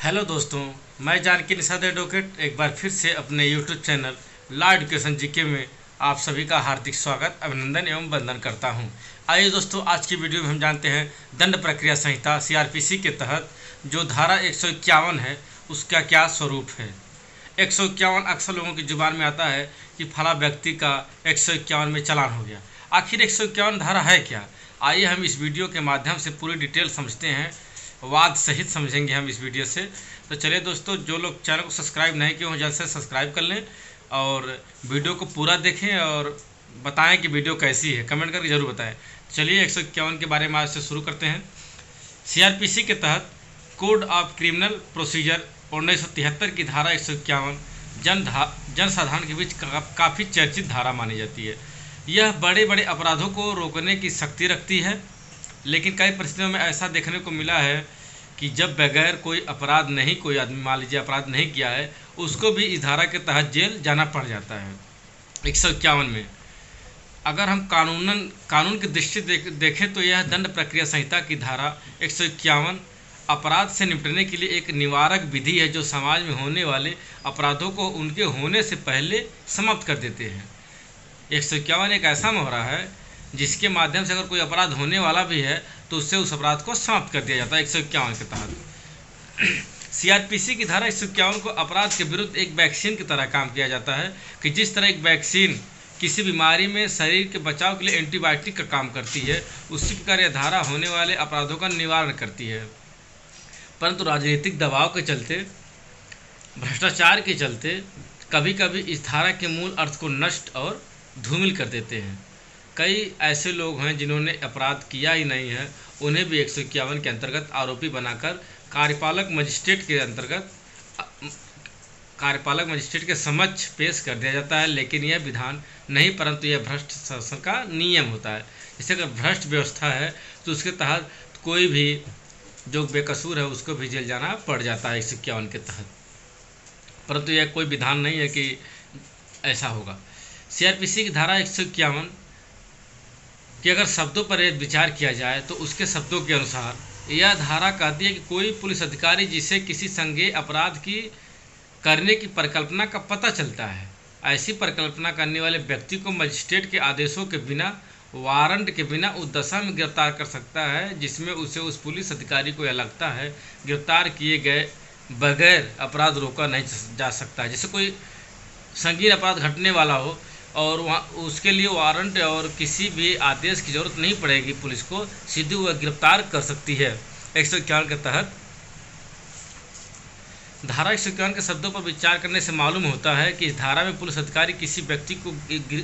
Hello दोस्तों, मैं Janaki Nishad advocate एक बार फिर से अपने YouTube channel law education GK में आप सभी का हार्दिक स्वागत, अभिनंदन एवं वंदन करता हूं। आइए दोस्तों, आज की वीडियो में हम जानते हैं दंड प्रक्रिया संहिता सीआरपीसी के तहत जो धारा 151 है उसका क्या स्वरूप है। 151 अक्सर लोगों की जुबान में आता है कि फला व्यक्ति का 151 में चालान हो गया। आखिर 151 धारा है क्या? आइए हम इस वीडियो के माध्यम से पूरी डिटेल समझते हैं, वाद सहित समझेंगे हम इस वीडियो से। तो चलिए दोस्तों, जो लोग चैनल को सब्सक्राइब नहीं किए हों जल्द से सब्सक्राइब कर लें और वीडियो को पूरा देखें और बताएं कि वीडियो कैसी है, कमेंट करके ज़रूर बताएं। चलिए 151 के बारे में आज से शुरू करते हैं। सीआरपीसी के तहत कोड ऑफ क्रिमिनल प्रोसीजर 1973 की धारा 151 जनसाधारण के बीच काफ़ी चर्चित धारा मानी जाती है। यह बड़े बड़े अपराधों को रोकने की शक्ति रखती है, लेकिन कई परिस्थितियों में ऐसा देखने को मिला है कि जब बगैर कोई अपराध नहीं, कोई आदमी मान लीजिए अपराध नहीं किया है, उसको भी इस धारा के तहत जेल जाना पड़ जाता है। 151 में अगर हम कानून की दृष्टि देखें तो यह दंड प्रक्रिया संहिता की धारा 151 अपराध से निपटने के लिए एक निवारक विधि है जो समाज में होने वाले अपराधों को उनके होने से पहले समाप्त कर देते हैं। 151 एक ऐसा मोहरा है जिसके माध्यम से अगर कोई अपराध होने वाला भी है तो उससे उस अपराध को समाप्त कर दिया जाता है 151 के तहत। सीआरपीसी की धारा 151 को अपराध के विरुद्ध एक वैक्सीन की तरह काम किया जाता है कि जिस तरह एक वैक्सीन किसी बीमारी में शरीर के बचाव के लिए एंटीबायोटिक का काम करती है, उसी प्रकार यह धारा होने वाले अपराधों का निवारण करती है। परंतु राजनीतिक दबाव के चलते, भ्रष्टाचार के चलते कभी कभी इस धारा के मूल अर्थ को नष्ट और धूमिल कर देते हैं। कई ऐसे लोग हैं जिन्होंने अपराध किया ही नहीं है, उन्हें भी 151 के अंतर्गत आरोपी बनाकर कार्यपालक मजिस्ट्रेट के समक्ष पेश कर दिया जाता है। लेकिन यह विधान नहीं, परंतु यह भ्रष्ट शासन का नियम होता है। जैसे अगर भ्रष्ट व्यवस्था है तो उसके तहत कोई भी जो बेकसूर है उसको भी जेल जाना पड़ जाता है 151 के तहत, परंतु यह कोई विधान नहीं है कि ऐसा होगा। सीआरपीसी की धारा 151 कि अगर शब्दों पर विचार किया जाए तो उसके शब्दों के अनुसार यह धारा कहती है कि कोई पुलिस अधिकारी जिसे किसी संज्ञेय अपराध की करने की परिकल्पना का पता चलता है, ऐसी परिकल्पना करने वाले व्यक्ति को मजिस्ट्रेट के आदेशों के बिना, वारंट के बिना उस दशा में गिरफ्तार कर सकता है जिसमें उसे उस पुलिस अधिकारी को यह लगता है गिरफ्तार किए गए बगैर अपराध रोका नहीं जा सकता। जैसे कोई संगीन अपराध घटने वाला हो और वहाँ उसके लिए वारंट और किसी भी आदेश की ज़रूरत नहीं पड़ेगी, पुलिस को सीधे वह गिरफ्तार कर सकती है 151 के तहत। धारा 151 के शब्दों पर विचार करने से मालूम होता है कि इस धारा में पुलिस अधिकारी किसी व्यक्ति को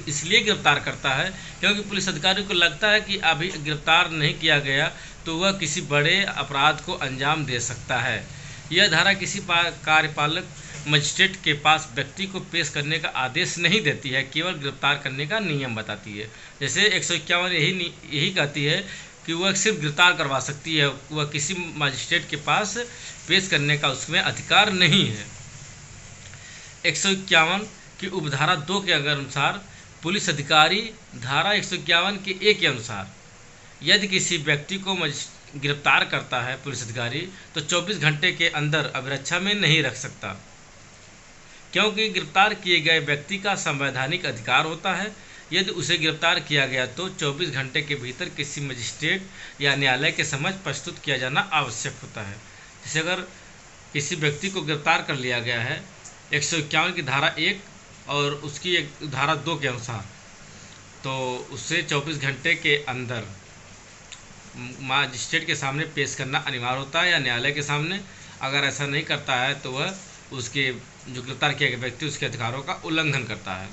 इसलिए गिरफ्तार करता है क्योंकि पुलिस अधिकारी को लगता है कि अभी गिरफ्तार नहीं किया गया तो वह किसी बड़े अपराध को अंजाम दे सकता है। यह धारा किसी कार्यपालक मजिस्ट्रेट के पास व्यक्ति को पेश करने का आदेश नहीं देती है, केवल गिरफ्तार करने का नियम बताती है। जैसे 151 यही कहती है कि वह सिर्फ गिरफ्तार करवा सकती है, वह किसी मजिस्ट्रेट के पास पेश करने का उसमें अधिकार नहीं है। 151 की उपधारा 2 के अनुसार पुलिस अधिकारी धारा 151 के 1 के अनुसार यदि किसी व्यक्ति को गिरफ्तार करता है पुलिस अधिकारी तो 24 घंटे के अंदर अभिरक्षा में नहीं रख सकता, क्योंकि गिरफ्तार किए गए व्यक्ति का संवैधानिक अधिकार होता है। यदि उसे गिरफ्तार किया गया तो 24 घंटे के भीतर किसी मजिस्ट्रेट या न्यायालय के समक्ष प्रस्तुत किया जाना आवश्यक होता है। जैसे अगर किसी व्यक्ति को गिरफ्तार कर लिया गया है 151 की धारा 1 और उसकी एक धारा 2 के अनुसार, तो उसे 24 घंटे के अंदर मजिस्ट्रेट के सामने पेश करना अनिवार्य होता है या न्यायालय के सामने। अगर ऐसा नहीं करता है तो वह उसके जो गिरफ्तार किया गया व्यक्ति उसके अधिकारों का उल्लंघन करता है।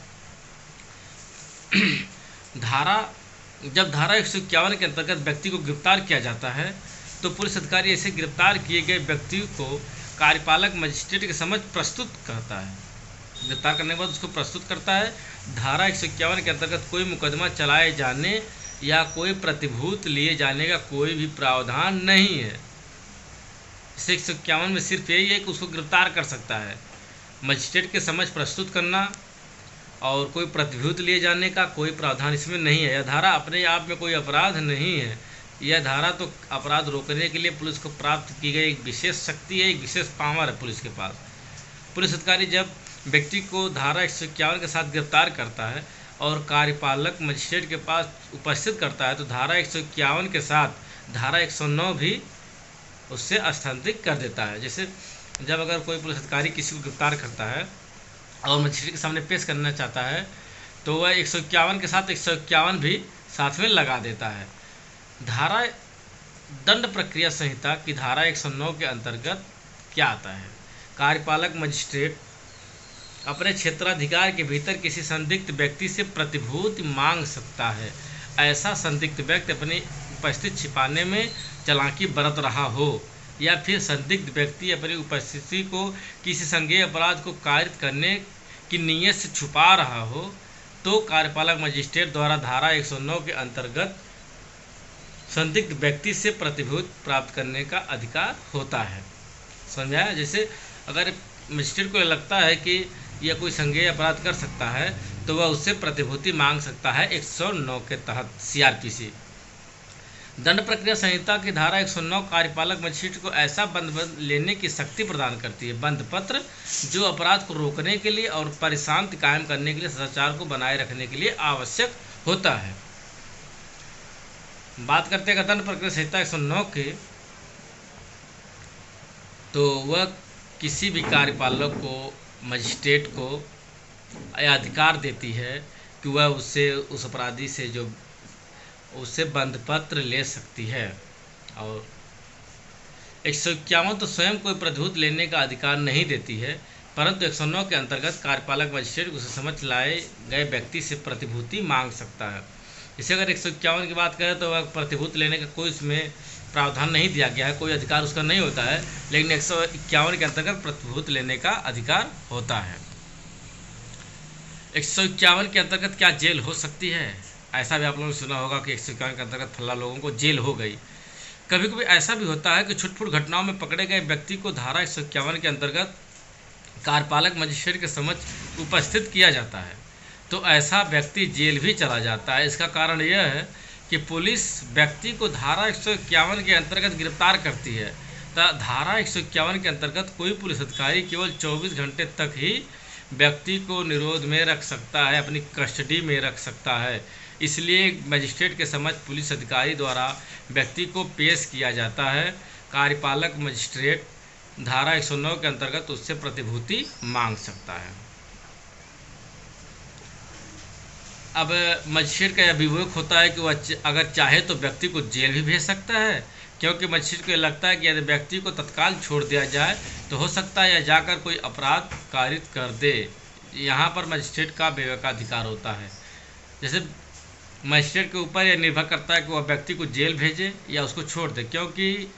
जब धारा 151 के अंतर्गत व्यक्ति को गिरफ्तार किया जाता है तो पुलिस अधिकारी ऐसे गिरफ्तार किए गए व्यक्ति को कार्यपालक मजिस्ट्रेट के समक्ष प्रस्तुत करता है, गिरफ्तार करने के बाद उसको प्रस्तुत करता है। धारा 151 के अंतर्गत कोई मुकदमा चलाए जाने या कोई प्रतिभूत लिए जाने का कोई भी प्रावधान नहीं है। 151 में सिर्फ यही है कि उसको गिरफ्तार कर सकता है, मजिस्ट्रेट के समक्ष प्रस्तुत करना और कोई प्रतिभूत लिए जाने का कोई प्रावधान इसमें नहीं है। यह धारा अपने आप में कोई अपराध नहीं है, यह धारा तो अपराध रोकने के लिए पुलिस को प्राप्त की गई एक विशेष शक्ति है, एक विशेष पावर है पुलिस के पास। पुलिस अधिकारी जब व्यक्ति को धारा 151 के साथ गिरफ्तार करता है और कार्यपालक मजिस्ट्रेट के पास उपस्थित करता है तो धारा 151 के साथ धारा 109 भी उससे स्थानांतरित कर देता है। जैसे जब अगर कोई पुलिस अधिकारी किसी को गिरफ्तार करता है और मजिस्ट्रेट के सामने पेश करना चाहता है तो वह 151 के साथ 151 भी साथ में लगा देता है। धारा दंड प्रक्रिया संहिता की धारा 109 के अंतर्गत क्या आता है? कार्यपालक मजिस्ट्रेट अपने क्षेत्राधिकार के भीतर किसी संदिग्ध व्यक्ति से प्रतिभूति मांग सकता है। ऐसा संदिग्ध व्यक्ति अपनी उपस्थिति छिपाने में चालाकी बरत रहा हो या फिर संदिग्ध व्यक्ति अपनी उपस्थिति को किसी संज्ञेय अपराध को कारित करने की नीयत से छुपा रहा हो तो कार्यपालक मजिस्ट्रेट द्वारा धारा 109 के अंतर्गत संदिग्ध व्यक्ति से प्रतिभूति प्राप्त करने का अधिकार होता है। समझाया? जैसे अगर मजिस्ट्रेट को लगता है कि यह कोई संज्ञेय अपराध कर सकता है तो वह उससे प्रतिभूति मांग सकता है 109 के तहत सीआरपीसी। दंड प्रक्रिया संहिता की धारा 109 कार्यपालक मजिस्ट्रेट को ऐसा बंद लेने की शक्ति प्रदान करती है, बंद पत्र, जो अपराध को रोकने के लिए और परिशांति कायम करने के लिए, सदाचार को बनाए रखने के लिए आवश्यक होता है। बात करते हैं दंड प्रक्रिया संहिता 109 के, तो वह किसी भी कार्यपालक को, मजिस्ट्रेट को यह अधिकार देती है कि वह उससे, उस अपराधी से जो उससे बंद पत्र ले सकती है। और 151 तो स्वयं कोई प्रतिभूति लेने का अधिकार नहीं देती है, परंतु 109 के अंतर्गत कार्यपालक मजिस्ट्रेट उसे समझ लाए गए व्यक्ति से प्रतिभूति मांग सकता है। इसे अगर 151 की बात करें तो वह प्रतिभूति लेने का कोई इसमें प्रावधान नहीं दिया गया है, कोई अधिकार उसका नहीं होता है, लेकिन 151 के अंतर्गत प्रतिभूति लेने का अधिकार होता है। 151 के अंतर्गत क्या जेल हो सकती है? ऐसा भी आप लोगों ने सुना होगा कि 151 के अंतर्गत फला लोगों को जेल हो गई। कभी कभी ऐसा भी होता है कि छुटपुट घटनाओं में पकड़े गए व्यक्ति को धारा 151 के अंतर्गत कार्यपालक मजिस्ट्रेट के समक्ष उपस्थित किया जाता है तो ऐसा व्यक्ति जेल भी चला जाता है। इसका कारण यह है कि पुलिस व्यक्ति को धारा 151 के अंतर्गत गिरफ्तार करती है। धारा 151 के अंतर्गत कोई पुलिस अधिकारी केवल 24 घंटे तक ही व्यक्ति को निरोध में रख सकता है, अपनी कस्टडी में रख सकता है। इसलिए मजिस्ट्रेट के समक्ष पुलिस अधिकारी द्वारा व्यक्ति को पेश किया जाता है। कार्यपालक मजिस्ट्रेट धारा 109 के अंतर्गत उससे प्रतिभूति मांग सकता है। अब मजिस्ट्रेट का यह विवेक होता है कि वह अगर चाहे तो व्यक्ति को जेल भी भेज सकता है, क्योंकि मजिस्ट्रेट को लगता है कि यदि व्यक्ति को तत्काल छोड़ दिया जाए तो हो सकता है यह जाकर कोई अपराध कारित कर दे। यहाँ पर मजिस्ट्रेट का विवेकाधिकार होता है। जैसे मजिस्ट्रेट के ऊपर यह निर्भर करता है कि वह व्यक्ति को जेल भेजे या उसको छोड़ दे, क्योंकि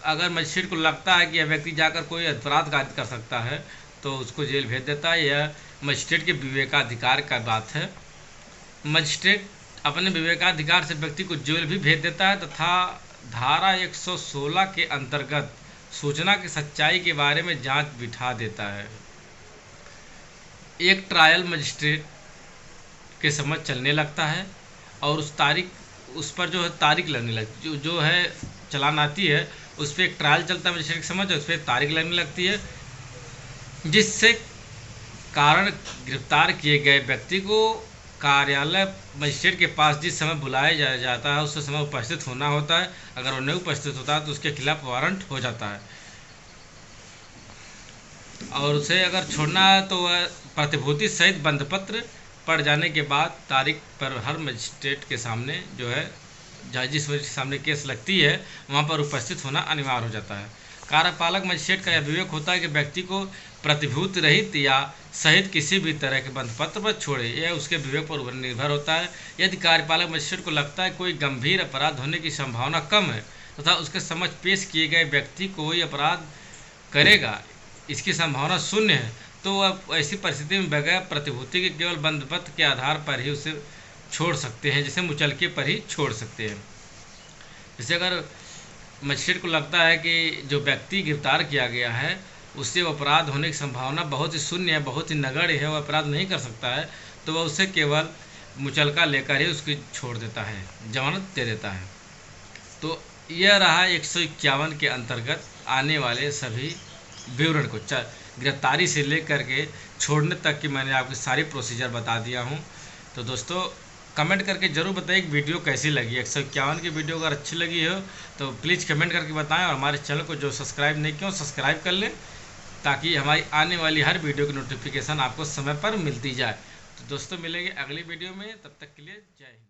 अगर मजिस्ट्रेट को लगता है कि यह व्यक्ति जाकर कोई अपराध कारित कर सकता है तो उसको जेल भेज देता है। यह मजिस्ट्रेट के विवेकाधिकार का बात है। मजिस्ट्रेट अपने विवेकाधिकार से व्यक्ति को जेल भी भेज देता है तथा धारा 116 के अंतर्गत सूचना की सच्चाई के बारे में जांच बिठा देता है। एक ट्रायल मजिस्ट्रेट के समझ चलने लगता है और उस पर जो है तारीख लगने लगती, जो है चलान आती है उस पर एक ट्रायल चलता है मजिस्ट्रेट के समझ, उस पर तारीख लगने लगती है, जिससे कारण गिरफ्तार किए गए व्यक्ति को कार्यालय मजिस्ट्रेट के पास जिस समय बुलाया जाता है उस समय उपस्थित होना होता है। अगर वो नहीं उपस्थित होता है तो उसके खिलाफ वारंट हो जाता है और उसे अगर छोड़ना है तो वह प्रतिभूति सहित बंधपत्र पड़ जाने के बाद तारीख पर हर मजिस्ट्रेट के सामने जो है जिस मजिस्ट्रेट के सामने केस लगती है वहाँ पर उपस्थित होना अनिवार्य हो जाता है। कार्यपालक मजिस्ट्रेट का यह विवेक होता है कि व्यक्ति को प्रतिभूति रहित या सहित किसी भी तरह के बंधपत्र पर छोड़े, यह उसके विवेक पर निर्भर होता है। यदि कार्यपालक मजिस्ट्रेट को लगता है कोई गंभीर अपराध होने की संभावना कम है तथा उसके समक्ष पेश किए गए व्यक्ति कोई अपराध करेगा इसकी संभावना शून्य है तो वह ऐसी परिस्थिति में बगैर प्रतिभूति के केवल बंधपत्र के आधार पर ही उसे छोड़ सकते हैं, जैसे मुचलके पर ही छोड़ सकते हैं। जैसे अगर मजिस्ट्रेट को लगता है कि जो व्यक्ति गिरफ्तार किया गया है उससे अपराध होने की संभावना बहुत ही शून्य है, बहुत ही नगण्य है, वह अपराध नहीं कर सकता है तो वह उसे केवल मुचलका लेकर ही उसकी छोड़ देता है, जमानत दे देता है। तो यह रहा 151 के अंतर्गत आने वाले सभी विवरण को, गिरफ्तारी से लेकर के छोड़ने तक की मैंने आपकी सारी प्रोसीजर बता दिया हूँ। तो दोस्तों कमेंट करके ज़रूर बताइए कि वीडियो कैसी लगी। 151 की वीडियो अगर अच्छी लगी हो तो प्लीज़ कमेंट करके बताएं, और हमारे चैनल को जो सब्सक्राइब नहीं किया सब्सक्राइब कर लें, ताकि हमारी आने वाली हर वीडियो की नोटिफिकेशन आपको समय पर मिलती जाए। तो दोस्तों मिलेंगे अगली वीडियो में, तब तक के लिए जय हिंद।